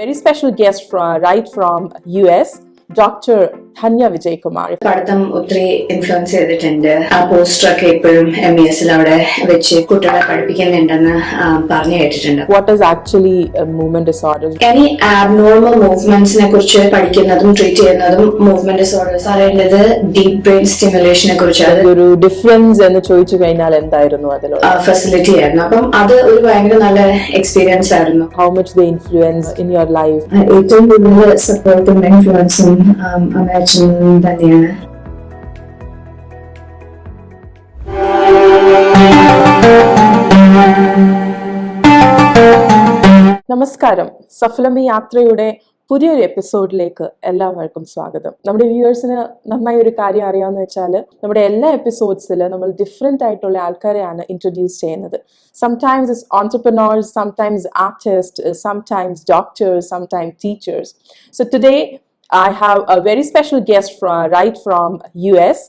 very special guest right from US, Dr. Dhanya Vijayakumar. പഠിത്തം ഒത്തിരി influence ചെയ്തിട്ടുണ്ട്. ആ പോസ്റ്ററൊക്കെ ഇപ്പോഴും MES അവിടെ വെച്ച് കുട്ടികളെ പഠിപ്പിക്കുന്നുണ്ടെന്ന് പറഞ്ഞു കേട്ടിട്ടുണ്ട്. What is actually a movement disorder? Any abnormal movements-നെ കുറിച്ച് പഠിക്കുന്നതും ട്രീറ്റ് ചെയ്യുന്നതും മൂവ്മെന്റ് ഡിസോർഡേഴ്സ്. അറിയേണ്ടത് ഡീപ് ബ്രെയിൻ സ്റ്റിമുലേഷനെ കുറിച്ച്. ഒരു ഡിഫറൻസ് എന്ന് ചോദിച്ചു കഴിഞ്ഞാൽ എന്തായിരുന്നു അതിലുള്ള ഫെസിലിറ്റി ആയിരുന്നു. അപ്പം അത് ഒരു ഭയങ്കര നല്ല എക്സ്പീരിയൻസ് ആയിരുന്നു. How much they influence in your life? ഏറ്റവും കൂടുതൽ സപ്പോർട്ടും ഇൻഫ്ലുവൻസും അച്ഛനും തന്നെയാണ്. നമസ്കാരം. സഫലമീ യാത്രയുടെ പുതിയൊരു എപ്പിസോഡിലേക്ക് എല്ലാവർക്കും സ്വാഗതം. നമ്മുടെ വ്യൂവേഴ്സിന് നന്നായി ഒരു കാര്യം അറിയാമെന്ന് വെച്ചാൽ നമ്മുടെ എല്ലാ എപ്പിസോഡ്സിൽ നമ്മൾ ഡിഫറെൻ്റ് ആയിട്ടുള്ള ആൾക്കാരെയാണ് ഇൻട്രൊഡ്യൂസ് ചെയ്യുന്നത്. Sometimes it's entrepreneurs, sometimes artists, sometimes doctors, sometimes teachers. So today I have a very special guest right from US,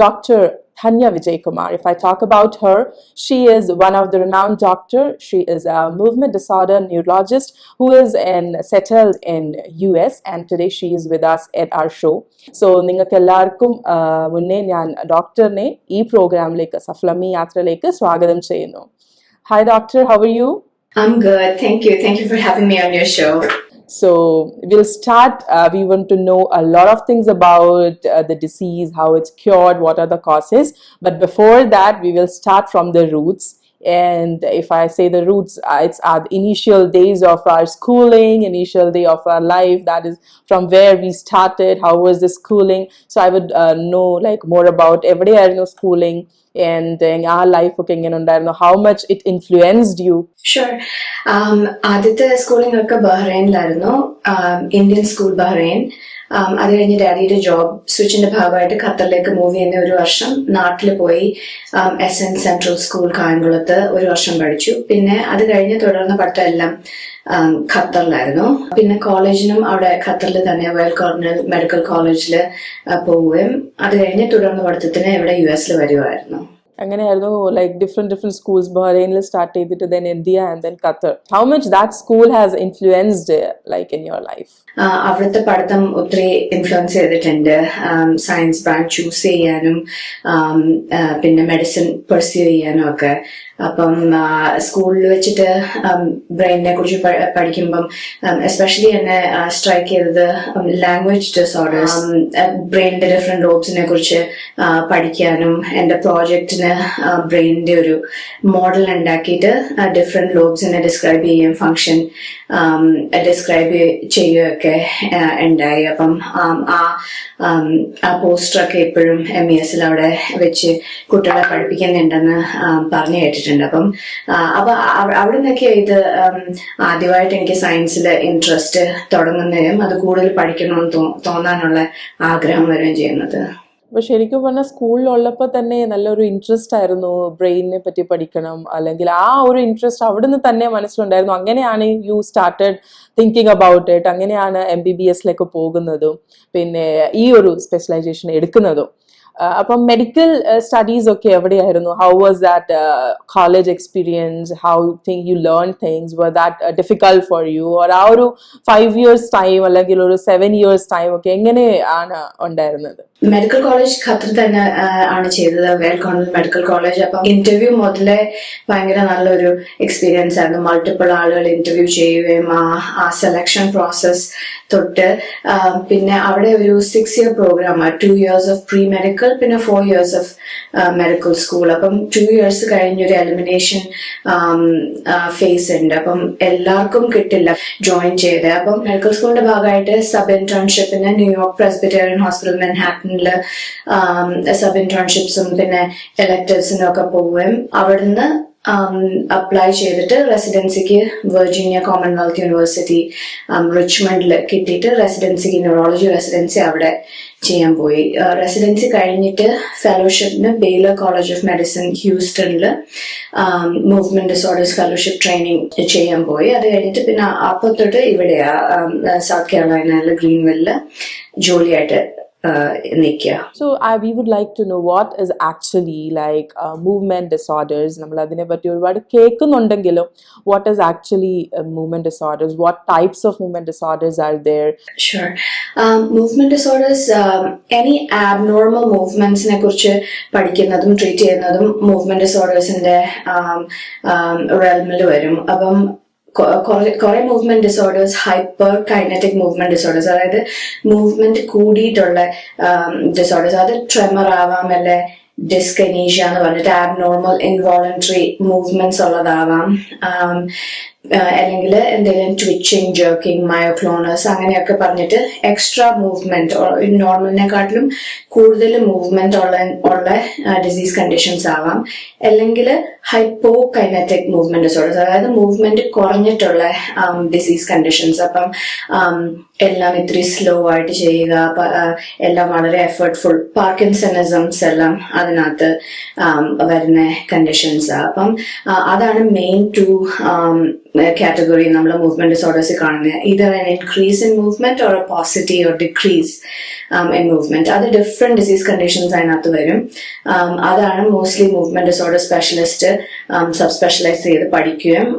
Dr. Dhanya Vijayakumar. If I talk about her, she is one of the renowned doctor. She is a movement disorder neurologist who is settled in US, and today she is with us at our show. So നിങ്ങൾക്ക് എല്ലാവർക്കും മുന്നേ ഞാൻ ഡോക്ടറിനെ ഈ പ്രോഗ്രാമിലേക്ക് സഫലമീ യാത്രയിലേക്ക് സ്വാഗതം ചെയ്യുന്നു. Hi doctor, how are you? I'm good, thank you. Thank you for having me on your show. So we'll start, we want to know a lot of things about the disease, how it's cured, what are the causes. But before that, we will start from the roots. And if I say the roots, it's our initial days of our schooling, initial day of our life. That is from where we started. How was the schooling? So I would know like more about every day schooling and our life. Okay, how much it influenced you. Sure. ആദ്യത്തെ schooling ഒക്കെ ബഹ്റൈനിലായിരുന്നു. Indian school Bahrain. അത് കഴിഞ്ഞ് ഡാഡിയുടെ job സ്വിച്ചിന്റെ ഭാഗമായിട്ട് ഖത്തറിലേക്ക് move ചെയ്യുന്ന ഒരു വർഷം നാട്ടിൽ പോയി SN സെൻട്രൽ സ്കൂൾ കായംകുളത്ത് ഒരു വർഷം പഠിച്ചു. പിന്നെ അത് കഴിഞ്ഞ് തുടർന്ന് പഠിത്തം എല്ലാം ഖത്തറിലായിരുന്നു. പിന്നെ കോളേജിനും അവിടെ ഖത്തറിൽ തന്നെ വെൽ കോർണൽ മെഡിക്കൽ കോളേജിൽ പോവുകയും അത് കഴിഞ്ഞ് തുടർന്ന് പഠിത്തത്തിന് ഇവിടെ US വരുമായിരുന്നു. അങ്ങനെയായിരുന്നു ലൈക്ക് ഡിഫറെന്റ് സ്കൂൾസ് ബഹ്റൈനിൽ സ്റ്റാർട്ട് ചെയ്തിട്ട് then India and then Qatar. How much that school has influenced like in your life? അവിടുത്തെ പഠിത്തം ഒത്തിരി ഇൻഫ്ലുവൻസ് ചെയ്തിട്ടുണ്ട്. സയൻസ് ബ്രാഞ്ച് ചൂസ് ചെയ്യാനും പിന്നെ മെഡിസിൻ പെർസ്യൂ ചെയ്യാനും ഒക്കെ. അപ്പം സ്കൂളിൽ വെച്ചിട്ട് ബ്രെയിനിനെ കുറിച്ച് പഠിക്കുമ്പം എസ്പെഷ്യലി എന്നെ സ്ട്രൈക്ക് ചെയ്തത് ലാംഗ്വേജ് ഡിസോർഡേഴ്സ്, ബ്രെയിനിന്റെ ഡിഫറെന്റ് ലോബ്സിനെ കുറിച്ച് പഠിക്കാനും എന്റെ പ്രോജക്റ്റിന് ബ്രെയിനിന്റെ ഒരു മോഡൽ ഉണ്ടാക്കിയിട്ട് ഡിഫറെന്റ് ലോബ്സിനെ ഡിസ്ക്രൈബ് ചെയ്യാൻ ഫങ്ഷൻ ഡിസ്ക്രൈബ് ചെയ്യുകയൊക്കെ ഉണ്ടായി. അപ്പം ആ പോസ്റ്ററൊക്കെ ഇപ്പോഴും MES അവിടെ വെച്ച് കുട്ടികളെ പഠിപ്പിക്കുന്നുണ്ടെന്ന് പറഞ്ഞു കേട്ടിട്ടുണ്ട്. അപ്പം അവിടെ നിന്നൊക്കെ ഇത് ആദ്യമായിട്ട് എനിക്ക് സയൻസിൽ ഇൻട്രസ്റ്റ് തുടങ്ങുന്നതിനും അത് കൂടുതൽ പഠിക്കണമെന്ന് തോന്നാനുള്ള ആഗ്രഹം വരികയും ചെയ്യുന്നത്. അപ്പൊ ശരിക്കും പറഞ്ഞാൽ സ്കൂളിലുള്ളപ്പോൾ തന്നെ നല്ലൊരു ഇൻട്രസ്റ്റ് ആയിരുന്നു ബ്രെയിനിനെ പറ്റി പഠിക്കണം, അല്ലെങ്കിൽ ആ ഒരു ഇൻട്രസ്റ്റ് അവിടുന്ന് തന്നെ മനസ്സിലുണ്ടായിരുന്നു. അങ്ങനെയാണ് you started thinking about it. അങ്ങനെയാണ് MBBS പോകുന്നതും പിന്നെ ഈ ഒരു സ്പെഷ്യലൈസേഷൻ എടുക്കുന്നതും. അപ്പം മെഡിക്കൽ സ്റ്റഡീസ് ഒക്കെ എവിടെയായിരുന്നു? How was that college experience? How you learn things? Were that difficult for you? Or ആ ഒരു 5 years ടൈം അല്ലെങ്കിൽ ഒരു 7 years ടൈം ഒക്കെ എങ്ങനെയാണ് ഉണ്ടായിരുന്നത്? മെഡിക്കൽ കോളേജ് ഖത്തർ തന്നെ ആണ് ചെയ്തത്, വെൽ കോർണൽ മെഡിക്കൽ കോളേജ്. അപ്പം ഇന്റർവ്യൂ മുതലേ ഭയങ്കര നല്ലൊരു എക്സ്പീരിയൻസ് ആയിരുന്നു. മൾട്ടിപ്പിൾ ആളുകൾ ഇന്റർവ്യൂ ചെയ്യുകയും ആ സെലക്ഷൻ പ്രോസസ് തൊട്ട് പിന്നെ അവിടെ ഒരു 6 year പ്രോഗ്രാം, 2 years ഓഫ് പ്രീ മെഡിക്കൽ പിന്നെ 4 years ഓഫ് മെഡിക്കൽ സ്കൂൾ. അപ്പം 2 years കഴിഞ്ഞൊരു എലിമിനേഷൻ ഫേസ് ഉണ്ട്. അപ്പം എല്ലാവർക്കും കിട്ടില്ല ജോയിൻ ചെയ്ത്. അപ്പം മെഡിക്കൽ സ്കൂളിന്റെ ഭാഗമായിട്ട് സബ് ഇന്റേൺഷിപ്പിന് ന്യൂയോർക്ക് പ്രസ്ബിറ്റേറിയൻ ഹോസ്പിറ്റൽ മാൻഹാട്ടനില് സബ് ഇന്റേൺഷിപ്സും പിന്നെ എലക്ടീവ്സിനും ഒക്കെ പോവുകയും അവിടുന്ന് അപ്ലൈ ചെയ്തിട്ട് റെസിഡൻസിക്ക് വെർജീനിയ കോമൺവെൽത്ത് യൂണിവേഴ്സിറ്റി റിച്ച്മണ്ടിൽ കിട്ടിയിട്ട് റെസിഡൻസിക്ക് ന്യൂറോളജി റെസിഡൻസി അവിടെ ചെയ്യാൻ പോയി. റെസിഡൻസി കഴിഞ്ഞിട്ട് ഫെലോഷിപ്പിന് ബെയ്ലർ കോളേജ് ഓഫ് മെഡിസിൻ ഹ്യൂസ്റ്റണിൽ മൂവ്മെന്റ് ഡിസോർഡേഴ്സ് ഫെലോഷിപ്പ് ട്രെയിനിങ് ചെയ്യാൻ പോയി. അത് കഴിഞ്ഞിട്ട് പിന്നെ അപ്പത്തൊട്ട് ഇവിടെയാ സൗത്ത് കാരോളൈനയിലെ ഗ്രീൻവില്ലില് ജോലിയായിട്ട് നിൽക്കുക. So we would like to know what is actually like movement disorders. നമ്മൾ അതിനെ പറ്റി ഒരുപാട് കേൾക്കുന്നുണ്ടെങ്കിലും what is actually movement disorders? What types of movement disorders are there? Sure. Movement disorders, any abnormal movements ne kuriche പഠിക്കുന്നതും treat ചെയ്യുന്നതും movement ഡിസോർഡേഴ്സിന്റെ റെൽമിൽ വരും. അപ്പം കുറെ movement disorders hyper kinetic movement disorders, അതായത് മൂവ്മെന്റ് കൂടിയിട്ടുള്ള ഡിസോർഡേഴ്സ്, അത് ട്രെമർ ആവാം, അല്ലെ ഡിസ്കനീഷ്യ എന്ന് പറഞ്ഞിട്ട് ആബ്നോർമൽ ഇൻവോളണ്ടറി മൂവ്മെന്റ്സ് ഉള്ളതാവാം, അല്ലെങ്കിൽ എന്തെങ്കിലും ട്വിച്ചിങ്, ജർക്കിംഗ്, മയോക്ലോണസ് അങ്ങനെയൊക്കെ പറഞ്ഞിട്ട് എക്സ്ട്രാ മൂവ്മെന്റ് നോർമലിനെക്കാട്ടിലും കൂടുതൽ മൂവ്മെന്റ് ഉള്ള ഡിസീസ് കണ്ടീഷൻസ് ആവാം. അല്ലെങ്കിൽ ഹൈപ്പോ കൈനറ്റിക് മൂവ്മെന്റ് ഡിസോർഡേഴ്സ്, അതായത് മൂവ്മെന്റ് കുറഞ്ഞിട്ടുള്ള ഡിസീസ് കണ്ടീഷൻസ്. അപ്പം എല്ലാം ഇത്തിരി സ്ലോ ആയിട്ട് ചെയ്യുക, എല്ലാം വളരെ എഫേർട്ട്ഫുൾ, പാർക്കിൻസണിസംസ് എല്ലാം അതിനകത്ത് വരുന്ന കണ്ടീഷൻസ്. അപ്പം അതാണ് മെയിൻ ടു കാറ്റഗറി നമ്മൾ മൂവ്മെന്റ് ഡിസോർഡേഴ്സ് കാണുന്നത്. ഇതർ an increase in movement or a paucity or decrease in movement. അത് ഡിഫറെന്റ് ഡിസീസ് കണ്ടീഷൻസ് അതിനകത്ത് വരും. അതാണ് mostly movement disorder specialist sub specialise ചെയ്ത് പഠിക്കുകയും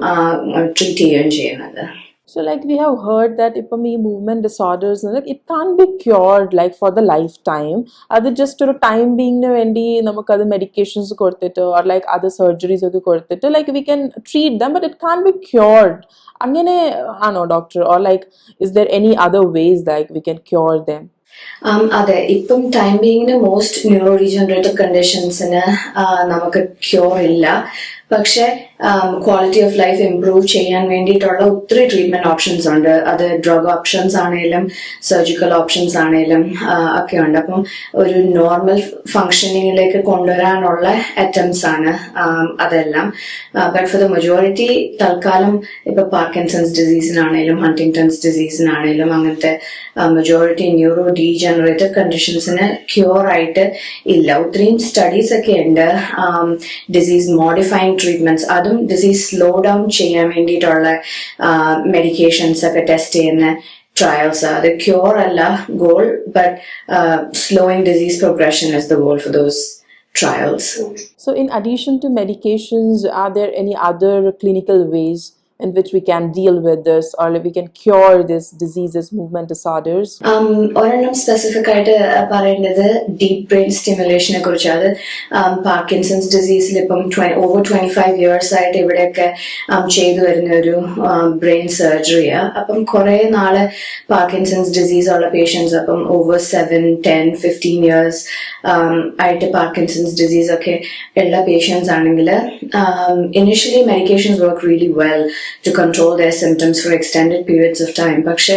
ട്രീറ്റ് ചെയ്യുകയും ചെയ്യുന്നത്. So like we have heard that ഇപ്പം ഈ movement disorders it can't be cured like for the lifetime. അത് ജസ്റ്റ് ഒരു ടൈം ബീങ്ങിന് വേണ്ടി നമുക്കത് മെഡിക്കേഷൻസ് കൊടുത്തിട്ട് or like other surgeries ഒക്കെ കൊടുത്തിട്ട് like we can treat them, but it can't be cured. അങ്ങനെ ആണോ doctor? or like is there any other ways like we can cure them? അതെ, ഇപ്പം ടൈം ബീങ്ങിന് മോസ്റ്റ് ന്യൂറോ ഡീജനറേറ്റീവ് കണ്ടീഷൻസിന് നമുക്ക് cure ഇല്ല. പക്ഷെ quality of life improve ചെയ്യാൻ വേണ്ടിയിട്ടുള്ള ഒത്തിരി ട്രീറ്റ്മെന്റ് ഓപ്ഷൻസ് ഉണ്ട്. അത് ഡ്രഗ് ഓപ്ഷൻസ് ആണെങ്കിലും സർജിക്കൽ ഓപ്ഷൻസ് ആണെങ്കിലും ഒക്കെ ഉണ്ട്. അപ്പം ഒരു നോർമൽ ഫങ്ഷനിങ്ങിലേക്ക് കൊണ്ടുവരാനുള്ള അറ്റംപ്റ്റ്സ് ആണ് അതെല്ലാം. ബട്ട് ഫോർ ദ മെജോറിറ്റി തൽക്കാലം ഇപ്പൊ പാർക്കിൻസൺസ് ഡിസീസിനാണേലും ഹണ്ടിങ്ടൺസ് ഡിസീസിനാണേലും അങ്ങനത്തെ മെജോറിറ്റി ന്യൂറോ ഡീജനറേറ്റീവ് കണ്ടീഷൻസിന് ക്യൂർ ആയിട്ട് ഇല്ല. ഒത്തിരിയും സ്റ്റഡീസ് ഒക്കെ ഉണ്ട്, ഡിസീസ് മോഡിഫൈങ് ട്രീറ്റ്മെന്റ്സ്, അതും ഡിസീസ് സ്ലോ ഡൗൺ ചെയ്യാൻ വേണ്ടിയിട്ടുള്ള മെഡിക്കേഷൻസ് ഒക്കെ ടെസ്റ്റ് ചെയ്യുന്ന ട്രയൽസ്. അത് ക്യൂർ അല്ല goal, but slowing disease progression is the goal for those trials. So in addition to medications, are there any other clinical ways in which we can deal with this, or we can cure this diseases, movement disorders? ഒരെണ്ണം specific ആയിട്ട് പറയേണ്ടത് deep brain സ്റ്റിമുലേഷനെ കുറിച്ചാണ്. Parkinson's ഡിസീസിൽ ഇപ്പം over 25 years ആയിട്ട് ഇവിടെയൊക്കെ ചെയ്തു വരുന്ന ഒരു ബ്രെയിൻ സർജറിയാ. അപ്പം കുറെ നാള് പാർക്കിൻസൺസ് ഡിസീസ് ഉള്ള പേഷ്യൻസ്, അപ്പം over 7, 10, 15 years ആയിട്ട് പാർക്കിൻസൺസ് ഡിസീസ് ഒക്കെ ഉള്ള പേഷ്യൻസ് ആണെങ്കിൽ initially medications work really well to control their symptoms for extended periods of time. പക്ഷെ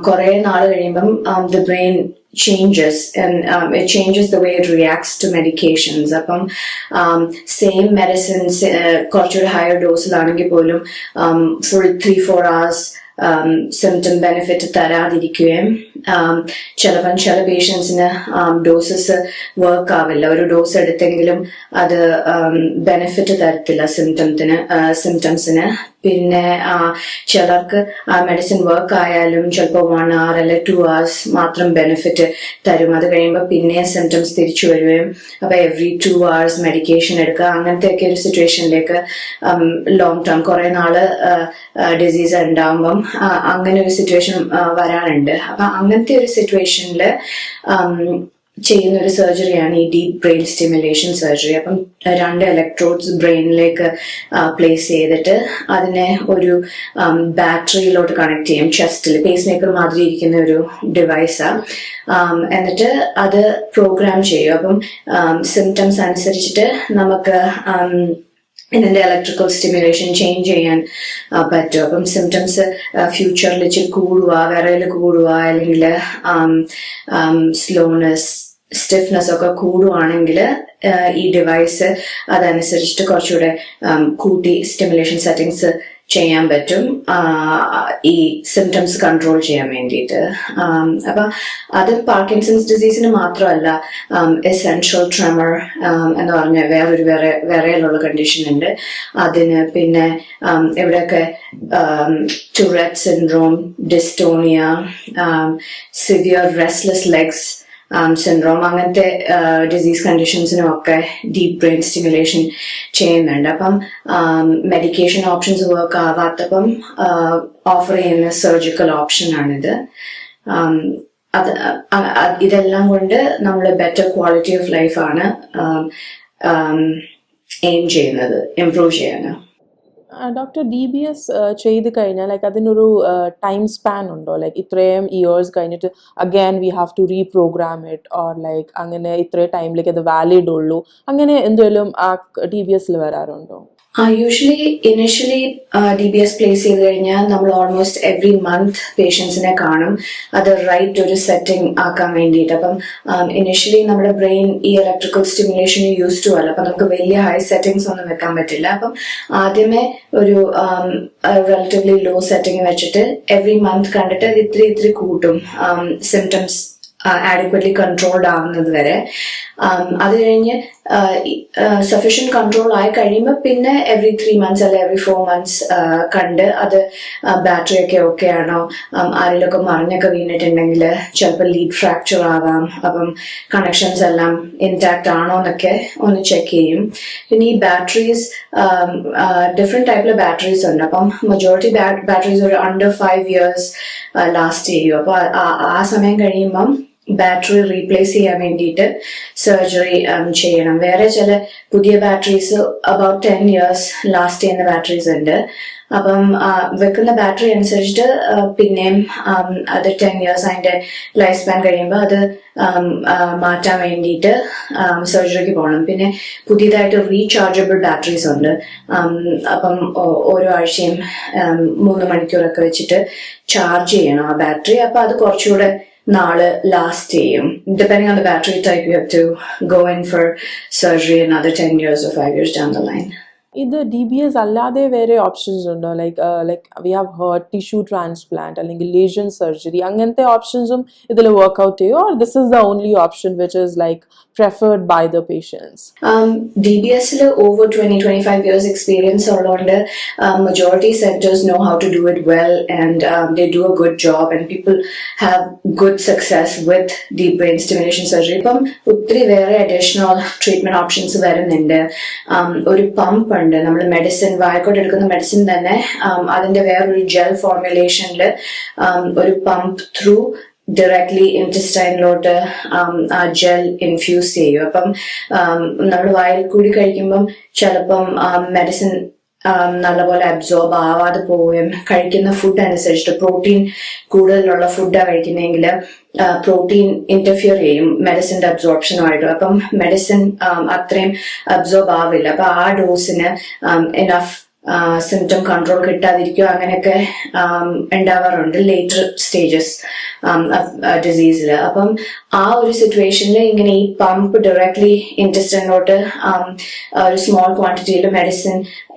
കുറെ നാൾ കഴിയുമ്പം the brain changes and it changes the way it reacts to medications. അപ്പം same medicines കുറച്ചൊരു higher ഡോസിലാണെങ്കിൽ പോലും for 3-4 hours സിംറ്റം ബെനിഫിറ്റ് തരാതിരിക്കുകയും ചിലപ്പം ചില പേഷ്യൻസിന് ഡോസസ് വർക്ക് ആവില്ല. ഒരു ഡോസ് എടുത്തെങ്കിലും അത് ബെനിഫിറ്റ് തരത്തില്ല സിംറ്റംസിന്. പിന്നെ ചിലർക്ക് ആ മെഡിസിൻ വർക്ക് ആയാലും ചിലപ്പോൾ 1 hour അല്ലെ 2 hours മാത്രം ബെനിഫിറ്റ് തരും. അത് കഴിയുമ്പോൾ പിന്നെ സിംറ്റംസ് തിരിച്ചു വരികയും അപ്പൊ എവറി 2 hours മെഡിക്കേഷൻ എടുക്കുക, അങ്ങനത്തെയൊക്കെ ഒരു സിറ്റുവേഷനിലേക്ക് ലോങ് ടേം കുറെ നാള് ഡിസീസ് ഉണ്ടാകുമ്പം അങ്ങനെ ഒരു സിറ്റുവേഷൻ വരാനുണ്ട്. അപ്പൊ അങ്ങനത്തെ ഒരു സിറ്റുവേഷനിൽ ചെയ്യുന്ന ഒരു സർജറിയാണ് ഈ ഡീപ് ബ്രെയിൻ സ്റ്റിമുലേഷൻ സർജറി. അപ്പം 2 ഇലക്ട്രോഡ്സ് ബ്രെയിനിലേക്ക് പ്ലേസ് ചെയ്തിട്ട് അതിനെ ഒരു ബാറ്ററിയിലോട്ട് കണക്ട് ചെയ്യും. ചെസ്റ്റിൽ പേസ് മേക്കർ മാതിരി ഇരിക്കുന്ന ഒരു ഡിവൈസാ. എന്നിട്ട് അത് പ്രോഗ്രാം ചെയ്യും. അപ്പം സിംറ്റംസ് അനുസരിച്ചിട്ട് നമുക്ക് ഇതിന്റെ ഇലക്ട്രിക്കൽ സ്റ്റിമുലേഷൻ ചേഞ്ച് ചെയ്യാൻ പറ്റും. അപ്പം സിംറ്റംസ് ഫ്യൂച്ചറിൽ ഇച്ചിരി കൂടുക, വിറയൽ കൂടുക, അല്ലെങ്കിൽ സ്ലോനെസ്, സ്റ്റിഫ്നെസ് ഒക്കെ കൂടുവാണെങ്കിൽ ഈ ഡിവൈസ് അതനുസരിച്ചിട്ട് കുറച്ചുകൂടെ കൂട്ടി സ്റ്റിമുലേഷൻ സെറ്റിംഗ്സ് ചെയ്യാൻ പറ്റും ഈ സിംറ്റംസ് കൺട്രോൾ ചെയ്യാൻ വേണ്ടിയിട്ട്. അപ്പൊ അത് പാർക്കിൻസൺസ് ഡിസീസിന് മാത്രമല്ല, എസെൻഷ്യൽ ട്രെമർ എന്ന് പറഞ്ഞ വിറയലുള്ള കണ്ടീഷൻ ഉണ്ട്. അതിന് പിന്നെ ഇവിടെയൊക്കെ Tourette syndrome, dystonia, severe restless legs syndrome അങ്ങനത്തെ ഡിസീസ് കണ്ടീഷൻസിനും ഒക്കെ ഡീപ് ബ്രെയിൻ സ്റ്റിമുലേഷൻ ചെയ്യുന്നുണ്ട്. അപ്പം മെഡിക്കേഷൻ ഓപ്ഷൻസ് വർക്ക് ആവാത്തപ്പം ഓഫർ ചെയ്യുന്ന സർജിക്കൽ ഓപ്ഷനാണിത്. ഇതെല്ലാം കൊണ്ട് നമ്മൾ ബെറ്റർ ക്വാളിറ്റി ഓഫ് ലൈഫാണ് എയിം ചെയ്യുന്നത്, ഇംപ്രൂവ് ചെയ്യാന്. ഡോക്ടർ, DBS ചെയ്ത് കഴിഞ്ഞാൽ ലൈക്ക് അതിനൊരു ടൈം സ്പാൻ ഉണ്ടോ? ലൈക്ക് ഇത്രയും ഇയേഴ്സ് കഴിഞ്ഞിട്ട് again we have to reprogram it, or like അങ്ങനെ ഇത്രയും ടൈമിലേക്ക് അത് വാലിഡ് ഉള്ളൂ, അങ്ങനെ എന്തെങ്കിലും ആ DBS വരാറുണ്ടോ? യൂഷ്വലി ഇനിഷ്യലി DBS പ്ലേസ് ചെയ്ത് കഴിഞ്ഞാൽ നമ്മൾ ഓൾമോസ്റ്റ് എവറി മന്ത് പേഷ്യൻസിനെ കാണും, അത് റൈറ്റ് ഒരു സെറ്റിംഗ് ആക്കാൻ വേണ്ടിയിട്ട്. അപ്പം ഇനിഷ്യലി നമ്മുടെ ബ്രെയിൻ ഈ ഇലക്ട്രിക്കൽ സ്റ്റിമുലേഷൻ യൂസ് ടു അല്ല, അപ്പം നമുക്ക് വലിയ ഹൈ സെറ്റിംഗ്സ് ഒന്നും വെക്കാൻ പറ്റില്ല. അപ്പം ആദ്യമേ ഒരു റിലേറ്റീവ്ലി ലോ സെറ്റിംഗ് വെച്ചിട്ട് എവറി മന്ത് കണ്ടിട്ട് അത് ഇത്തിരി കൂട്ടും, സിംറ്റംസ് adequately controlled ആവുന്നത് വരെ. അത് കഴിഞ്ഞ് സഫീഷ്യന്റ് കൺട്രോൾ ആയി കഴിയുമ്പോൾ പിന്നെ എവറി 3 months അല്ലെ എവറി 4 months കണ്ട് അത് ബാറ്ററി ഒക്കെ ഓക്കെ ആണോ, ആരിലൊക്കെ മറിഞ്ഞൊക്കെ വീണിട്ടുണ്ടെങ്കിൽ ചിലപ്പോൾ ലീഡ് ഫ്രാക്ചർ ആവാം, അപ്പം കണക്ഷൻസ് എല്ലാം ഇൻടാക്ട് ആണോ എന്നൊക്കെ ഒന്ന് ചെക്ക് ചെയ്യും. പിന്നെ ഈ ബാറ്ററീസ് ഡിഫറെന്റ് ടൈപ്പിലെ ബാറ്ററീസ് ഉണ്ട്. അപ്പം മെജോറിറ്റി ബാറ്ററീസ് ഒരു അണ്ടർ 5 years ലാസ്റ്റ് ചെയ്യും. അപ്പൊ ആ സമയം കഴിയുമ്പം ബാറ്ററി റീപ്ലേസ് ചെയ്യാൻ വേണ്ടിയിട്ട് സർജറി ചെയ്യണം. വേറെ ചില പുതിയ ബാറ്ററീസ് അബൌട്ട് 10 years ലാസ്റ്റ് ചെയ്യുന്ന ബാറ്ററീസ് ഉണ്ട്. അപ്പം വെക്കുന്ന ബാറ്ററി അനുസരിച്ചിട്ട് പിന്നെയും അത് 10 years അതിന്റെ ലൈഫ് സ്പാൻ കഴിയുമ്പോൾ അത് മാറ്റാൻ വേണ്ടിയിട്ട് സർജറിക്ക് പോകണം. പിന്നെ പുതിയതായിട്ട് റീചാർജബിൾ ബാറ്ററീസ് ഉണ്ട്. അപ്പം ഓരോ ആഴ്ചയും 3 മണിക്കൂറൊക്കെ വെച്ചിട്ട് ചാർജ് ചെയ്യണം ആ ബാറ്ററി. അപ്പൊ അത് കുറച്ചുകൂടെ നാള് ലാസ്റ്റ് ചെയ്യും. Depending on the battery type, you have to go in for surgery another 10 years or 5 years down the line. ഇത് DBS അല്ലാതെ വേറെ ഓപ്ഷൻസ് ഉണ്ടോ? Like we have heard tissue transplant അല്ലെങ്കിൽ ലേഷൻ സർജറി, അങ്ങനത്തെ ഓപ്ഷൻസും ഇതിൽ വർക്ക്ഔട്ട് ചെയ്യോ, or this is the only option which is like preferred by the patients? DBS over 20-25 years experience ഉള്ളതുകൊണ്ട് majority centers know how to do it well, and they do a good job, and people have good success with deep brain stimulation surgery. ഇപ്പം ഒത്തിരി വേറെ additional treatment options വരുന്നുണ്ട്. ഒരു pump ഉണ്ട്, നമ്മൾ medicine വായിക്കോട്ട് എടുക്കുന്ന medicine തന്നെ അതിന്റെ വേറൊരു ജെൽ ഫോർമുലേഷനിൽ ഒരു പമ്പ് ത്രൂ ഡയറക്ട്ലി ഇൻറ്റസ്റ്റൈനിലോട്ട് ആ ജെൽ ഇൻഫ്യൂസ് ചെയ്യും. അപ്പം നമ്മൾ വായിൽ കൂടി കഴിക്കുമ്പം ചിലപ്പം മെഡിസിൻ നല്ലപോലെ അബ്സോർബ് ആവാതെ പോവുകയും, കഴിക്കുന്ന ഫുഡ് അനുസരിച്ചിട്ട് പ്രോട്ടീൻ കൂടുതലുള്ള ഫുഡാണ് കഴിക്കുന്നതെങ്കിൽ പ്രോട്ടീൻ ഇന്റർഫിയർ ചെയ്യും മെഡിസിന്റെ അബ്സോർപ്ഷനുമായിട്ട്. അപ്പം മെഡിസിൻ അത്രയും അബ്സോർബ് ആവില്ല. അപ്പൊ ആ ഡോസിന് എനഫ് സിംറ്റം കൺട്രോൾ കിട്ടാതിരിക്കുക, അങ്ങനെയൊക്കെ ഉണ്ടാവാറുണ്ട് ലേറ്റർ സ്റ്റേജസ് ഡിസീസിൽ. അപ്പം ആ ഒരു സിറ്റുവേഷനിൽ ഇങ്ങനെ ഈ പമ്പ് ഡയറക്ട്ലി ഇൻറ്റസ്റ്റൈനിലോട്ട് ഒരു സ്മോൾ ക്വാണ്ടിറ്റിയിൽ മെഡിസിൻ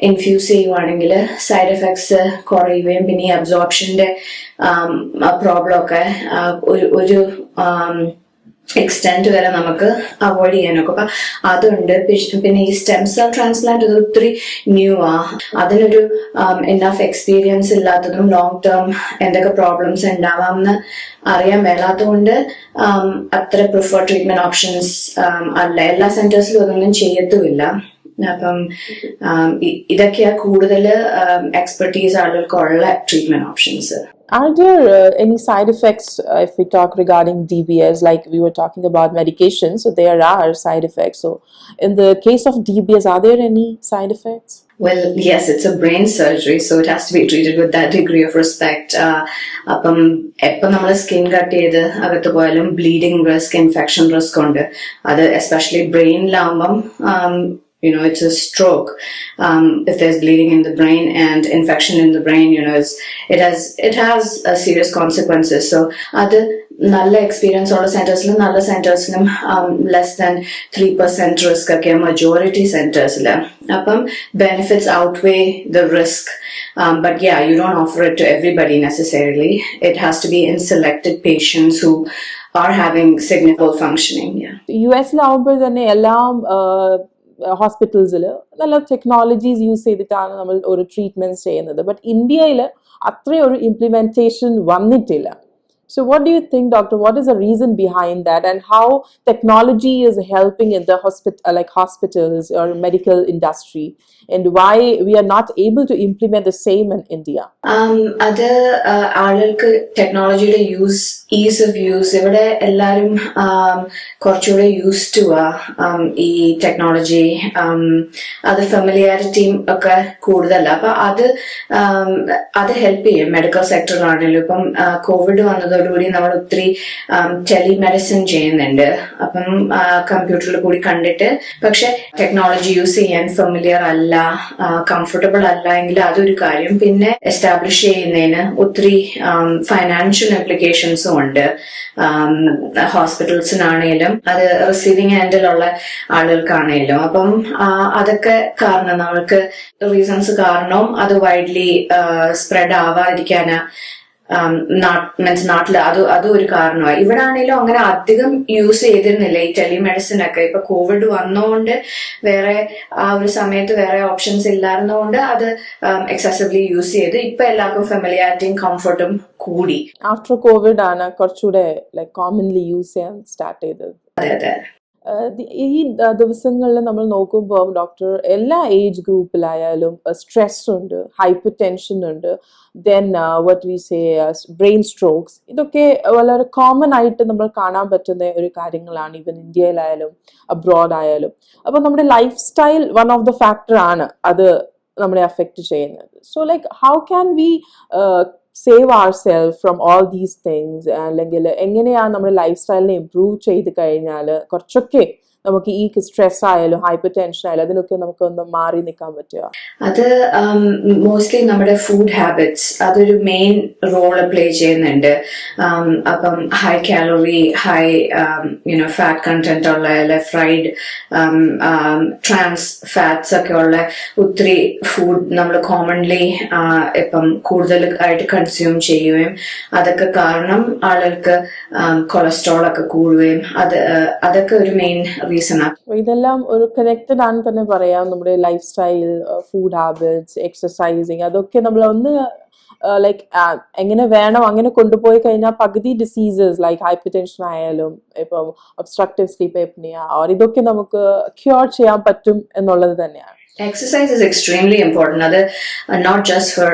ഇൻഫ്യൂസ് ചെയ്യുവാണെങ്കിൽ സൈഡ് എഫക്ട്സ് കുറയുകയും പിന്നെ ഈ അബ്സോർപ്ഷന്റെ പ്രോബ്ലം ഒക്കെ ഒരു എക്സ്റ്റെൻറ്റ് വരെ നമുക്ക് അവോയ്ഡ് ചെയ്യാനൊക്കെ. അപ്പൊ അതുണ്ട്. പിന്നെ ഈ സ്റ്റെം സെൽ ട്രാൻസ്പ്ലാന്റ് ഇത് ഒത്തിരി ന്യൂ ആ, അതിനൊരു എനഫ് എക്സ്പീരിയൻസ് ഇല്ലാത്തതും ലോങ് ടേം എന്തൊക്കെ പ്രോബ്ലംസ് ഉണ്ടാവാമെന്ന് അറിയാൻ മേലാത്തതുകൊണ്ട് അത്ര പ്രിഫർ ട്രീറ്റ്മെന്റ് ഓപ്ഷൻസ് അല്ല. എല്ലാ സെന്റേഴ്സിലും അതൊന്നും ചെയ്യത്തുമില്ല. അപ്പം ഇതൊക്കെയാ കൂടുതൽ എക്സ്പെർട്ടീസ് ആളുകൾക്കുള്ള treatment options. Are there any side effects if we talk regarding DBS? Like we were talking about medication, so there are side effects. So in the case of DBS, are there any side effects? Well, yes, it's a brain surgery, so it has to be treated with that degree of respect. അപ്പം എപ്പം നമ്മൾ skin cut ചെയ്ത് അകത്ത് പോയാലും bleeding risk, infection risk ഉണ്ട്. അത് especially ബ്രെയിനിലാവുമ്പം it's a stroke. If there's bleeding in the brain and infection in the brain, it has serious consequences. So, other നല്ല experience ഉള്ള സെന്റേഴ്സിലും നല്ല സെന്റേഴ്സിലും ലെസ് ദാൻ 3% റിസ്ക് ഒക്കെ മജോറിറ്റി സെന്റേഴ്സിൽ. അപ്പം benefits outweigh the risk. But yeah, you don't offer it to everybody necessarily. It has to be in selected patients who are having significant functioning. Yeah. US-ലാവുമ്പോൾ തന്നെ എല്ലാം ഹോസ്പിറ്റൽസിൽ നല്ല ടെക്നോളജീസ് യൂസ് ചെയ്തിട്ടാണ് നമ്മൾ ഒരു treatment ചെയ്യുന്നത്. ബട്ട് ഇന്ത്യയിൽ അത്രയും ഒരു ഇംപ്ലിമെന്റേഷൻ വന്നിട്ടില്ല. So what do you think, doctor? What is the reason behind that, and how technology is helping in the hospitals or medical industry, and why we are not able to implement the same in India? അത് ആളുകൾക്ക് ടെക്നോളജിയുടെ is of use ഇവിടെ എല്ലാവരും കുറച്ചുകൂടെ use to ഈ technology, അത് ഫെമിലിയാരിറ്റിയും ഒക്കെ കൂടുതലല്ല. അപ്പൊ അത് ഹെൽപ്പ് ചെയ്യും മെഡിക്കൽ സെക്ടറിലാണെങ്കിലും. ഇപ്പം കോവിഡ് വന്നതോടുകൂടി നമ്മൾ ഒത്തിരി ടെലിമെഡിസിൻ ചെയ്യുന്നുണ്ട്. അപ്പം കമ്പ്യൂട്ടറിൽ കൂടി കണ്ടിട്ട്, പക്ഷെ ടെക്നോളജി യൂസ് ചെയ്യാൻ ഫെമിലിയർ അല്ല, കംഫർട്ടബിൾ അല്ല എങ്കിൽ അതൊരു കാര്യം. പിന്നെ എസ്റ്റാബ്ലിഷ് ചെയ്യുന്നതിന് ഒത്തിരി ഫൈനാൻഷ്യൽ ഇംപ്ലിക്കേഷൻസും ഉണ്ട് ഹോസ്പിറ്റൽസിനാണേലും അത് റിസീവിംഗ് എൻഡിലുള്ള ആളുകൾക്കാണേലും. അപ്പം അതൊക്കെ കാരണം നമ്മൾക്ക് റീസൺസ് കാരണവും അത് വൈഡ്ലി സ്പ്രെഡ് ആവാതിരിക്കാന് നാട്ടില് അതും ഒരു കാരണമായി. ഇവിടെ ആണെങ്കിലും അങ്ങനെ അധികം യൂസ് ചെയ്തിരുന്നില്ല ഈ ടെലിമെഡിസിൻ ഒക്കെ. ഇപ്പൊ കോവിഡ് വന്നോണ്ട് വേറെ ആ ഒരു സമയത്ത് വേറെ ഓപ്ഷൻസ് ഇല്ലായിരുന്നോണ്ട് അത് എക്സസീവ്ലി യൂസ് ചെയ്ത് ഇപ്പൊ എല്ലാവർക്കും ഫെമിലിയാരിറ്റിയും കംഫർട്ടും കൂടി. ആഫ്റ്റർ കോവിഡ് ആണ് കുറച്ചുകൂടെ കോമൺലി യൂസ് ചെയ്യാൻ സ്റ്റാർട്ട് ചെയ്തത്. അതെ അതെ. ഈ ദിവസങ്ങളിൽ നമ്മൾ നോക്കുമ്പോൾ ഡോക്ടർ എല്ലാ ഏജ് ഗ്രൂപ്പിലായാലും സ്ട്രെസ് ഉണ്ട്, ഹൈപ്പർ ടെൻഷൻ ഉണ്ട്, then what we say brain strokes, ഇതൊക്കെ വളരെ കോമൺ ആയിട്ട് നമ്മൾ കാണാൻ പറ്റുന്ന ഒരു കാര്യങ്ങളാണ് ഈവൻ ഇന്ത്യയിലായാലും അബ്രോഡ് ആയാലും. അപ്പോൾ നമ്മുടെ life style one of the factor ആണ് അത് നമ്മളെ അഫക്റ്റ് ചെയ്യുന്നത്. So how can we save ourselves from all these things, അല്ലെങ്കിൽ എങ്ങനെയാണ് നമ്മുടെ ലൈഫ് സ്റ്റൈലിനെ ഇംപ്രൂവ് ചെയ്ത് കഴിഞ്ഞാൽ കുറച്ചൊക്കെ നമുക്ക് ഈ സ്ട്രെസ് ആയാലും ഹൈപ്പർ ടെൻഷൻ ആയാലും അതിനൊക്കെ നമുക്കൊന്ന് മാറി നിൽക്കാൻ പറ്റുക? അത് മോസ്റ്റ്ലി നമ്മുടെ ഫുഡ് ഹാബിറ്റ്സ് അതൊരു മെയിൻ റോള് പ്ലേ ചെയ്യുന്നുണ്ട്. അപ്പം high calorie, high fat content ഉള്ള ഫ്രൈഡ് ട്രാൻസ് ഫാറ്റ്സ് ഒക്കെ ഉള്ള ഒത്തിരി ഫുഡ് നമ്മൾ കോമൺലി ഇപ്പം കൂടുതലായിട്ട് കൺസ്യൂം ചെയ്യുകയും അതൊക്കെ കാരണം ആളുകൾക്ക് കൊളസ്ട്രോൾ ഒക്കെ കൂടുകയും അതൊക്കെ ഒരു മെയിൻ റീസൺ ആണ്. ഇതെല്ലാം ഒരു കണക്റ്റഡ് ആണ് തന്നെ പറയാം. നമ്മുടെ life style, food habits, exercising, അതൊക്കെ നമ്മൾ ഒന്ന് എങ്ങനെ വേണം അങ്ങനെ കൊണ്ടുപോയി കഴിഞ്ഞാൽ പകുതി ഡിസീസസ് ലൈക്ക് ഹൈപ്പർ ടെൻഷൻ ആയാലും ഇപ്പം ഒബ്സ്ട്രക്റ്റീവ് സ്ലീപ്പ് എപ്നിയ ഇതൊക്കെ നമുക്ക് ക്യൂർ ചെയ്യാൻ പറ്റും എന്നുള്ളത് തന്നെയാണ്. Exercise is extremely important. Not just for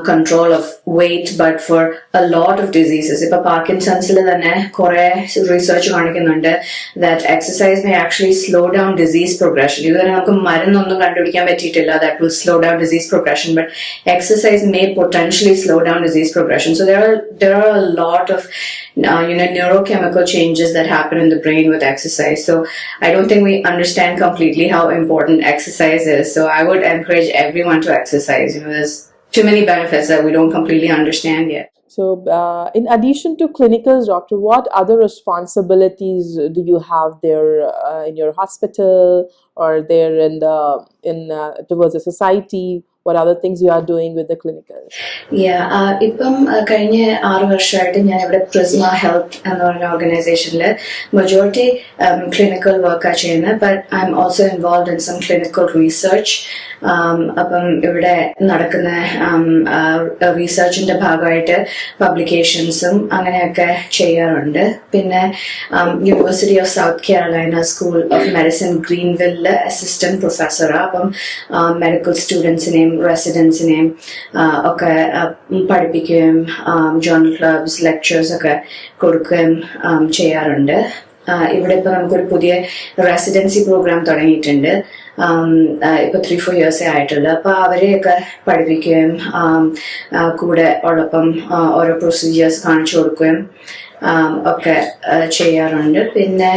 control of weight, but for a lot of diseases. Ipa Parkinson's le thanne kore research kanikkunnunde that exercise may actually slow down disease progression. Idare namukku marannonnum kandupidikkan pattilla that will slow down disease progression, but exercise may potentially slow down disease progression. So there are a lot of neurochemical changes that happen in the brain with exercise. So I don't think we understand completely how important exercise is. So I would encourage everyone to exercise. There's too many benefits that we don't completely understand yet. So in addition to clinicals, doctor, what other responsibilities do you have there in your hospital or there towards the society? What other things you are doing with the clinicals? ഇപ്പം കഴിഞ്ഞ 6 വർഷമായിട്ട് ഞാൻ ഇവിടെ Prisma health എന്ന് പറഞ്ഞ ഓർഗനൈസേഷനിൽ majority clinical വർക്കാണ് ചെയ്യുന്നത്. But I am also involve in some clinical research. അപ്പം ഇവിടെ നടക്കുന്ന റീസെർച്ചിന്റെ ഭാഗമായിട്ട് പബ്ലിക്കേഷൻസും അങ്ങനെയൊക്കെ ചെയ്യാറുണ്ട്. പിന്നെ University of South Carolina School of Medicine ഗ്രീൻവില്ലില് അസിസ്റ്റന്റ് പ്രൊഫസറാണ്. അപ്പം മെഡിക്കൽ സ്റ്റുഡൻസിനെയും റെസിഡൻസിനെയും ഒക്കെ പഠിപ്പിക്കുകയും ജേർണൽ ക്ലബ്സ്, ലെക്ചേഴ്സ് ഒക്കെ കൊടുക്കുകയും ചെയ്യാറുണ്ട്. ഇവിടെ ഇപ്പൊ നമുക്കൊരു പുതിയ റെസിഡൻസി പ്രോഗ്രാം തുടങ്ങിയിട്ടുണ്ട്. ഇപ്പൊ 3-4 years ആയിട്ടുള്ളു. അപ്പൊ അവരെയൊക്കെ പഠിപ്പിക്കുകയും കൂടെ ഉള്ളപ്പം ഓരോ പ്രൊസീജിയേഴ്സ് കാണിച്ചു കൊടുക്കുകയും ഒക്കെ ചെയ്യാറുണ്ട്. പിന്നെ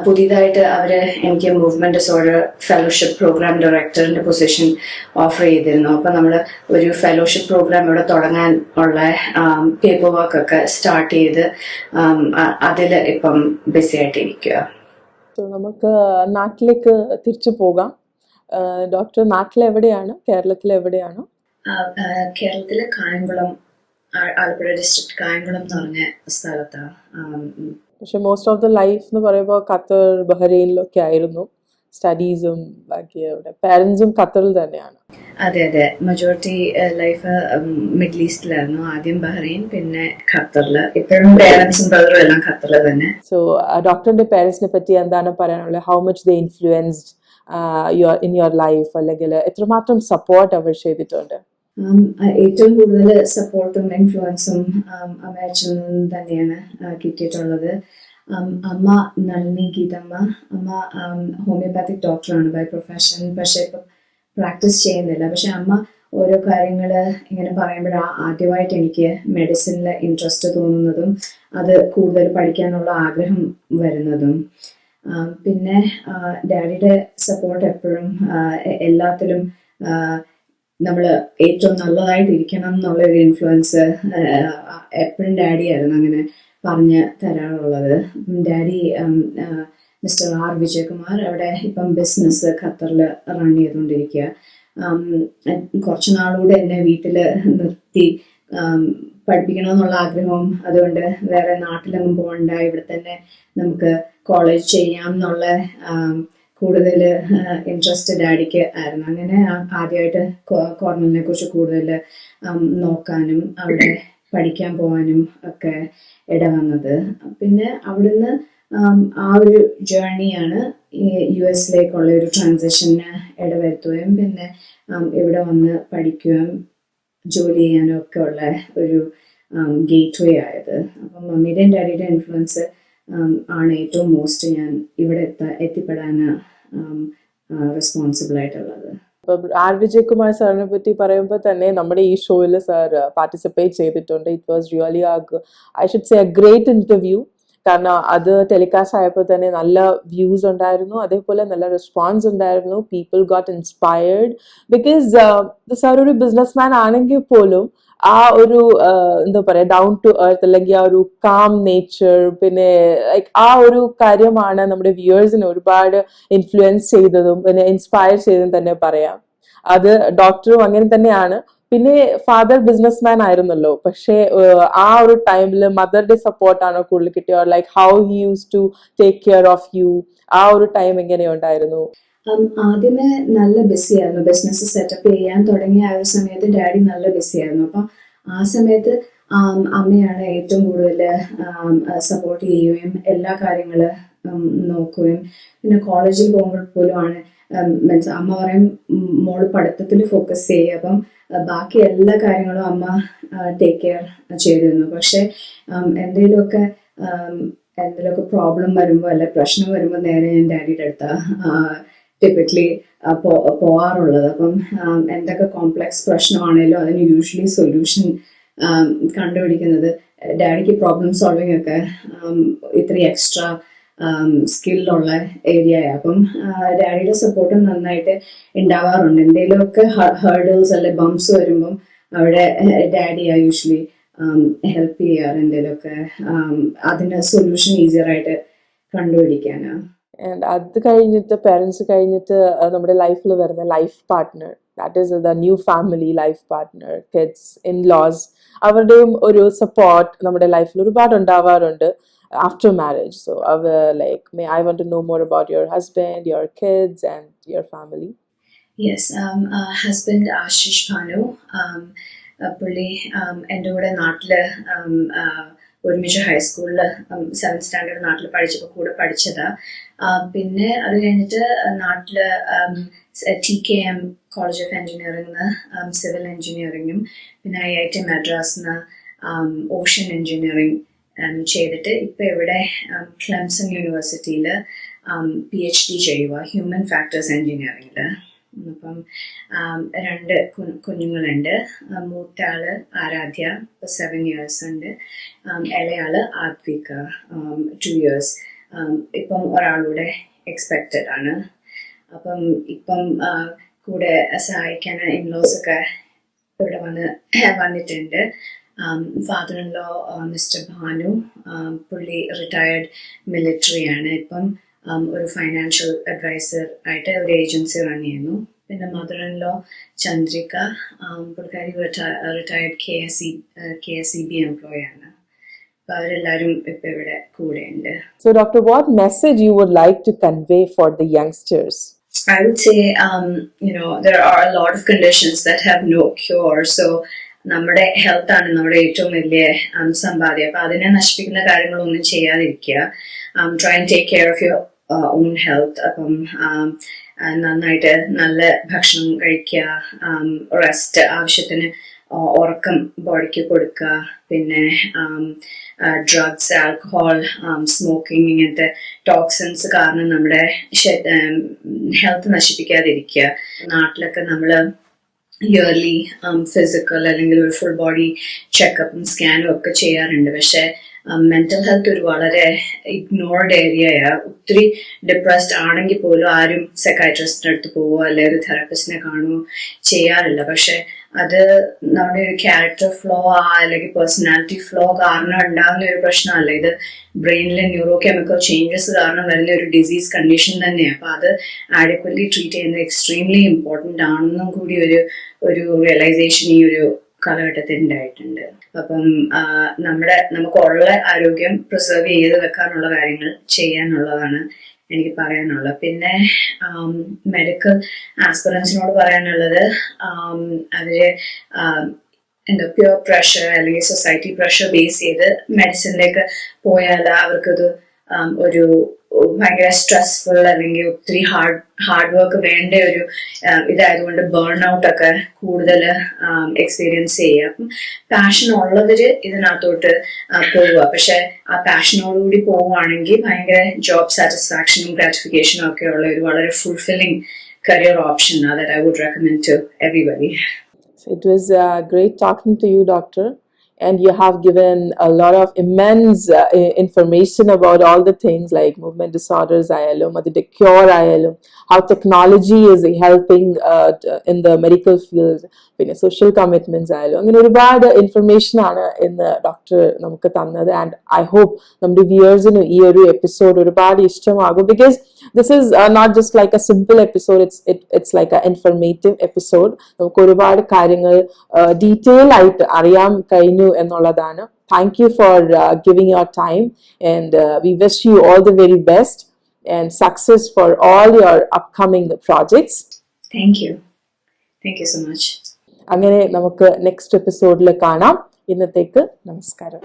പുതിയതായിട്ട് അവര് എനിക്ക് മൂവ്മെന്റ് ഡിസോർഡർ ഫെലോഷിപ്പ് പ്രോഗ്രാം ഡയറക്ടറിന്റെ പൊസിഷൻ ഓഫർ ചെയ്തിരുന്നു. അപ്പൊ നമ്മള് ഒരു ഫെലോഷിപ്പ് പ്രോഗ്രാം ഇവിടെ തുടങ്ങാൻ ഉള്ള പേപ്പർ വർക്ക് ഒക്കെ സ്റ്റാർട്ട് ചെയ്ത് അതില് ഇപ്പം ബിസി ആയിട്ടിരിക്കുക. നമുക്ക് നാട്ടിലേക്ക് തിരിച്ചു പോകാം. ഡോക്ടർ നാട്ടിൽ എവിടെയാണ്? കേരളത്തിൽ എവിടെയാണ്? കേരളത്തിലെ കായംകുളം, ആലപ്പുഴ ഡിസ്ട്രിക്ട് കായംകുളം എന്ന് പറഞ്ഞ സ്ഥലത്താണ്. പക്ഷെ മോസ്റ്റ് ഓഫ് ദ ലൈഫ് എന്ന് പറയുമ്പോൾ ഖത്തർ, ബഹ്റൈനിലൊക്കെ ആയിരുന്നു സ്റ്റഡീസും ബാക്കി. അവിടെ പാരൻസും ഖത്തറിൽ തന്നെയാണ്. അതെ അതെ, മജോറിറ്റി ലൈഫ് മിഡിൽ ഈസ്റ്റിലായിരുന്നു. ആദ്യം ബഹ്റൈൻ, പിന്നെ ഖത്തറില്. ഇപ്പോഴും പേരൻസും ബ്രദറും എല്ലാം ഖത്തറില് തന്നെ. സോ ഡോക്ടറിന്റെ പേരൻസിനെ പറ്റി എന്താണ് പറയാനുള്ളത്? How much they influenced in your life, അല്ലെങ്കിൽ എത്രമാത്രം സപ്പോർട്ട് അവർ ചെയ്തിട്ടുണ്ട്? ഏറ്റവും കൂടുതൽ സപ്പോർട്ടും ഇൻഫ്ലുവൻസും അമ്മയച്ഛനും തന്നെയാണ് കിട്ടിയിട്ടുള്ളത്. അമ്മ നളിനി ഗീതമ്മ, അമ്മ ഹോമിയോപാത്തിക് ഡോക്ടറാണ് ബൈ പ്രൊഫഷൻ. പക്ഷെ ഇപ്പം പ്രാക്ടീസ് ചെയ്യുന്നില്ല. പക്ഷെ അമ്മ ഓരോ കാര്യങ്ങൾ ഇങ്ങനെ പറയുമ്പോഴാണ് ആദ്യമായിട്ട് എനിക്ക് മെഡിസിനിൽ ഇൻട്രസ്റ്റ് തോന്നുന്നതും അത് കൂടുതൽ പഠിക്കാനുള്ള ആഗ്രഹം വരുന്നതും. പിന്നെ ഡാഡിയുടെ സപ്പോർട്ട് എപ്പോഴും എല്ലാത്തിലും നമ്മൾ ഏറ്റവും നല്ലതായിട്ട് ഇരിക്കണം എന്നുള്ള ഒരു ഇൻഫ്ലുവൻസ് എപ്പോഴും ഡാഡി ആയിരുന്നു അങ്ങനെ പറഞ്ഞ് തരാറുള്ളത്. ഡാഡി മിസ്റ്റർ ആർ വിജയകുമാർ അവിടെ ഇപ്പം ബിസിനസ് ഖത്തറിൽ റൺ ചെയ്തുകൊണ്ടിരിക്കുക. കുറച്ചു നാളുകൂടെ എന്നെ വീട്ടിൽ നിർത്തി പഠിപ്പിക്കണമെന്നുള്ള ആഗ്രഹവും, അതുകൊണ്ട് വേറെ നാട്ടിലൊന്നും പോകണ്ട, ഇവിടെ തന്നെ നമുക്ക് കോളേജ് ചെയ്യാം എന്നുള്ള കൂടുതൽ ഇൻട്രസ്റ്റ് ഡാഡിക്ക് ആയിരുന്നു. അങ്ങനെ ആദ്യമായിട്ട് കോർണലിനെ കുറിച്ച് കൂടുതൽ നോക്കാനും അവിടെ പഠിക്കാൻ പോകാനും ഒക്കെ ഇടവന്നത്. പിന്നെ അവിടുന്ന് ആ ഒരു ജേർണിയാണ് US-ലേക്കുള്ള ഒരു ട്രാൻസിഷന് ഇടവരുത്തുകയും പിന്നെ ഇവിടെ വന്ന് പഠിക്കുകയും ജോലി ചെയ്യാനും ഒക്കെ ഉള്ള ഒരു ഗേറ്റ് വേ ആയത്. അപ്പം മമ്മിയുടെയും ഡാഡിയുടെയും ഇൻഫ്ലുവൻസ് ആണ് ഏറ്റവും മോസ്റ്റ് ഞാൻ ഇവിടെ എത്തിപ്പെടാൻ റെസ്പോൺസിബിൾ ആയിട്ടുള്ളത്. ആർ വിജയകുമാർ സാറിനെ പറ്റി പറയുമ്പോൾ തന്നെ നമ്മുടെ ഈ ഷോയിൽ സാർ പാർട്ടിസിപ്പേറ്റ് ചെയ്തിട്ടുണ്ട്. It was really I should say A great interview. കാരണം അത് ടെലികാസ്റ്റ് ആയപ്പോൾ തന്നെ നല്ല വ്യൂസ് ഉണ്ടായിരുന്നു, അതേപോലെ നല്ല റെസ്പോൺസ് ഉണ്ടായിരുന്നു. People got inspired because sir ഒരു ബിസിനസ് മാൻ ആണെങ്കിൽ പോലും ആ ഒരു എന്താ പറയാ ഡൗൺ ടു എർത്ത് അല്ലെങ്കിൽ ആ ഒരു കാം നേച്ചർ, പിന്നെ ലൈക്ക് ആ ഒരു കാര്യമാണ് നമ്മുടെ വ്യൂവേഴ്സിനെ ഒരുപാട് ഇൻഫ്ലുവൻസ് ചെയ്തതും പിന്നെ ഇൻസ്പയർ ചെയ്തതും തന്നെ പറയാം. അത് ഡോക്ടറും അങ്ങനെ തന്നെയാണ്. പിന്നെ ഫാദർ ബിസിനസ് മാൻ ആയിരുന്നല്ലോ, പക്ഷേ ആ ഒരു ടൈമിൽ മദറുടെ സപ്പോർട്ടാണോ കൂടുതൽ കിട്ടിയോ? Like how he use to take care of you, ആ ഒരു ടൈം എങ്ങനെയുണ്ടായിരുന്നു? ആദ്യമേ നല്ല ബിസിയായിരുന്നു. ബിസിനസ് സെറ്റപ്പ് ചെയ്യാൻ തുടങ്ങിയ ആ ഒരു സമയത്ത് ഡാഡി നല്ല ബിസിയായിരുന്നു. അപ്പം ആ സമയത്ത് അമ്മയാണ് ഏറ്റവും കൂടുതൽ സപ്പോർട്ട് ചെയ്യുകയും എല്ലാ കാര്യങ്ങളും നോക്കുകയും പിന്നെ കോളേജിൽ പോകുമ്പോൾ പോലും ആണ് മീൻസ് അമ്മ പറയും മോള് പഠിത്തത്തിൽ ഫോക്കസ് ചെയ്യുക, അപ്പം ബാക്കി എല്ലാ കാര്യങ്ങളും അമ്മ ടേക്ക് കെയർ ചെയ്തിരുന്നു. പക്ഷെ എന്തെങ്കിലുമൊക്കെ പ്രോബ്ലം വരുമ്പോൾ അല്ലെ പ്രശ്നം വരുമ്പോൾ നേരെ ഞാൻ ഡാഡിയുടെ അടുത്താ ടിപ്പിക്കലി പോവാറുള്ളത്. അപ്പം എന്തൊക്കെ കോംപ്ലക്സ് പ്രശ്നമാണേലും അതിന് യൂഷ്വലി സൊല്യൂഷൻ കണ്ടുപിടിക്കുന്നത് ഡാഡിക്ക് പ്രോബ്ലം സോൾവിങ് ഒക്കെ ഇത്തിരി എക്സ്ട്രാ സ്കില്ലുള്ള ഏരിയ. അപ്പം ഡാഡിയുടെ സപ്പോർട്ടും നന്നായിട്ട് ഉണ്ടാവാറുണ്ട്. എന്തെങ്കിലുമൊക്കെ ഹേർഡിൽസ് അല്ലെ ബംസ് വരുമ്പം അവിടെ ഡാഡിയാ യൂഷ്വലി ഹെൽപ്പ് ചെയ്യാറ് എന്തെങ്കിലുമൊക്കെ അതിന് സൊല്യൂഷൻ ഈസിയർ ആയിട്ട് കണ്ടുപിടിക്കാനാ. അത് കഴിഞ്ഞിട്ട് പേരൻസ് കഴിഞ്ഞിട്ട് നമ്മുടെ ലൈഫിൽ വരുന്ന life partner, that is the new family life partner, kids, in-laws, അവരുടെയും ഒരു സപ്പോർട്ട് നമ്മുടെ ലൈഫിൽ ഒരുപാട് ഉണ്ടാവാറുണ്ട് after marriage. So I want to know more about your husband, your kids and your family. Yes, husband Ashish Bhanu, പുള്ളി എൻ്റെ കൂടെ നാട്ടില് ഒരുമിച്ച് ഹൈസ്കൂളിൽ 7th സ്റ്റാൻഡേർഡ് നാട്ടിൽ പഠിച്ചപ്പോൾ കൂടെ പഠിച്ചതാ. പിന്നെ അത് കഴിഞ്ഞിട്ട് നാട്ടില് TKM കോളേജ് ഓഫ് എഞ്ചിനീയറിംഗിന് സിവിൽ എഞ്ചിനീയറിംഗും പിന്നെ IIT മദ്രാസിന് ഓഷ്യൻ എഞ്ചിനീയറിംഗ് ചെയ്തിട്ട് ഇപ്പം ഇവിടെ ക്ലെംസൺ യൂണിവേഴ്സിറ്റിയിൽ PhD ചെയ്യുക ഹ്യൂമൻ ഫാക്ടേഴ്സ് എഞ്ചിനീയറിംഗിൽ. അപ്പം 2 കുഞ്ഞുങ്ങളുണ്ട്. മൂത്ത ആള് ആരാധ്യ, 7 years ഉണ്ട്. ഇളയാള് ആത്വിക, 2 years. ഇപ്പം ഒരാളൂടെ എക്സ്പെക്റ്റഡ് ആണ്. അപ്പം ഇപ്പം കൂടെ സഹായിക്കാൻ ഇൻലോസ് ഒക്കെ ഇവിടെ വന്നിട്ടുണ്ട്. Father in law mister Bhanu, പുള്ളി റിട്ടയർഡ് മിലിറ്ററി ആണ്. ഇപ്പം ഒരു ഫൈനാൻഷ്യൽ അഡ്വൈസർ ആയിട്ട് ഒരു ഏജൻസി റൺ ചെയ്യുന്നു. പിന്നെ മദർ ഇൻ ലോ ചന്ദ്രിക, പുള്ളിക്കാരി റിട്ടയർഡ് KSEB എംപ്ലോയി ആണ്. അപ്പൊ അവരെല്ലാരും ഇപ്പൊ ഇവിടെ കൂടെയുണ്ട്. So Dr. what message you would like to convey for the youngsters? I would say, there are a lot of conditions that have no cure. So, നമ്മുടെ health ആണ് നമ്മുടെ ഏറ്റവും വലിയ സമ്പാദ്യം. അപ്പൊ അതിനെ നശിപ്പിക്കുന്ന കാര്യങ്ങളൊന്നും ചെയ്യാതിരിക്കുക. Try and take care of your own health. അപ്പം നന്നായിട്ട് നല്ല ഭക്ഷണം കഴിക്കുക, റെസ്റ്റ്, ആവശ്യത്തിന് ഉറക്കം ബോഡിക്ക് കൊടുക്കുക, പിന്നെ ഡ്രഗ്സ്, ആൽക്കഹോൾ, സ്മോക്കിംഗ്, ഇങ്ങനത്തെ ടോക്സിൻസ് കാരണം നമ്മുടെ ഹെൽത്ത് നശിപ്പിക്കാതിരിക്കുക. നാട്ടിലൊക്കെ നമ്മള് ഇയർലി ഫിസിക്കൽ അല്ലെങ്കിൽ ഒരു ഫുൾ ബോഡി ചെക്കപ്പും സ്കാനും ഒക്കെ ചെയ്യാറുണ്ട്. പക്ഷെ മെന്റൽ ഹെൽത്ത് ഒരു വളരെ ഇഗ്നോർഡ് ഏരിയയാ. ഒത്തിരി ഡിപ്രസ്ഡ് ആണെങ്കിൽ പോലും ആരും സൈക്കാട്രിസ്റ്റിന്റെ അടുത്ത് പോവോ അല്ലെങ്കിൽ ഒരു തെറാപ്പിസ്റ്റിനെ കാണുകയോ ചെയ്യാറില്ല. പക്ഷെ അത് നമ്മുടെ ഒരു ക്യാരക്ടർ ഫ്ലോ അല്ലെങ്കിൽ പേഴ്സണാലിറ്റി ഫ്ലോ കാരണം ഉണ്ടാകുന്ന ഒരു പ്രശ്നമല്ല. ഇത് ബ്രെയിനിലെ ന്യൂറോ കെമിക്കൽ ചേഞ്ചസ് കാരണം വരുന്ന ഒരു ഡിസീസ് കണ്ടീഷൻ തന്നെയാണ്. അപ്പൊ അത് ആഡക്വറ്റ്ലി ട്രീറ്റ് ചെയ്യുന്നത് എക്സ്ട്രീംലി ഇമ്പോർട്ടൻ്റ് ആണെന്നും കൂടി ഒരു റിയലൈസേഷൻ ഈ ഒരു കാലഘട്ടത്തിൽ ഉണ്ടായിട്ടുണ്ട്. അപ്പം നമുക്കുള്ള ആരോഗ്യം പ്രിസർവ് ചെയ്ത് വെക്കാനുള്ള കാര്യങ്ങൾ ചെയ്യാനുള്ളതാണ് എനിക്ക് പറയാനുള്ളത്. പിന്നെ മെഡിക്കൽ ആസ്പിറൻസിനോട് പറയാനുള്ളത്, അവര് പ്യുവർ പ്രഷർ അല്ലെങ്കിൽ സൊസൈറ്റി പ്രഷർ ബേസ് ചെയ്ത് മെഡിസിനിലേക്ക് പോയാൽ അവർക്കത് ഒരു ഭയങ്കര സ്ട്രെസ്ഫുൾ അല്ലെങ്കിൽ ഒത്തിരി ഹാർഡ് വർക്ക് വേണ്ട ഒരു ഇതായതുകൊണ്ട് ബേൺ ഔട്ട് ഒക്കെ കൂടുതൽ എക്സ്പീരിയൻസ് ചെയ്യുക. അപ്പം പാഷൻ ഉള്ളവര് ഇതിനകത്തോട്ട് പോവുക. പക്ഷെ ആ പാഷനോടുകൂടി പോവുകയാണെങ്കിൽ ഭയങ്കര ജോബ് സാറ്റിസ്ഫാക്ഷനും ഗ്രാറ്റിഫിക്കേഷനും ഒക്കെ ഉള്ള ഒരു വളരെ fulfilling career option that I would recommend to everybody. So it was great talking to you, Doctor. And you have given a lot of immense information about all the things like movement disorders, ILM, the cure ILM, how technology is helping in the medical field, social commitments ILM. അങ്ങനെ ഒരുപാട് information ആണ് ഇന്ന് doctor നമുക്ക് തന്നത്. And I hope നമ്മുടെ വ്യൂവേഴ്സിന് ഈ ഒരു episode ഒരുപാട് ഇഷ്ടമാകും. Because this is not just like a simple episode, it's like an informative episode. നമുക്ക് ഒരുപാട് കാര്യങ്ങൾ ഡീറ്റെയിൽ ആയിട്ട് അറിയാൻ കഴിഞ്ഞു എന്നുള്ളതാണ്. Thank you for giving your time, and we wish you all the very best and success for all your upcoming projects. Thank you so much. അങ്ങനെ നമുക്ക് next എപ്പിസോഡിൽ കാണാം. ഇന്നത്തേക്ക് നമസ്കാരം.